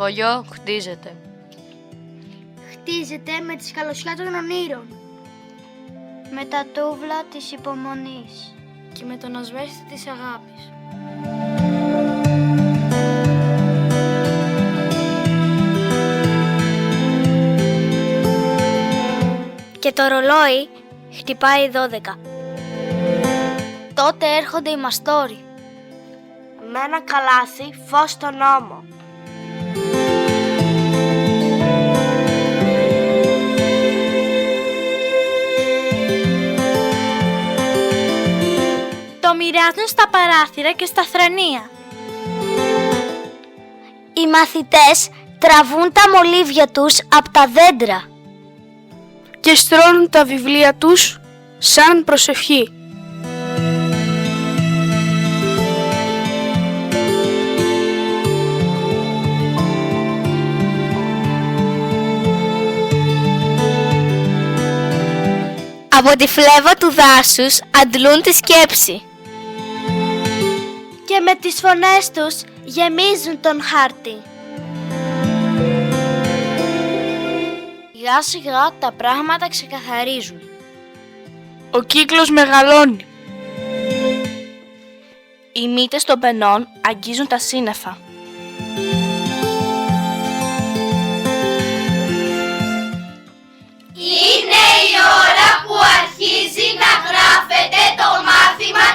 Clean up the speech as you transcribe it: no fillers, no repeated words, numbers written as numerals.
χωριό χτίζεται. Χτίζεται με τη σκαλωσιά των ονείρων. Με τα τούβλα της υπομονής. Και με τον ασβέστη της αγάπης. Και το ρολόι χτυπάει 12. Τότε έρχονται οι μαστόροι. Με ένα καλάθι φως στον ώμο. Το μοιράζουν στα παράθυρα και στα θρανία. Οι μαθητές τραβούν τα μολύβια τους από τα δέντρα Και στρώνουν τα βιβλία τους σαν προσευχή. Από τη φλέβα του δάσους αντλούν τη σκέψη. Και με τις φωνές τους γεμίζουν τον χάρτη. Σιγά σιγά τα πράγματα ξεκαθαρίζουν. Ο κύκλος μεγαλώνει. Οι μύτες των πενών αγγίζουν τα σύννεφα. Είναι η ώρα που αρχίζει να γράφεται το μάθημα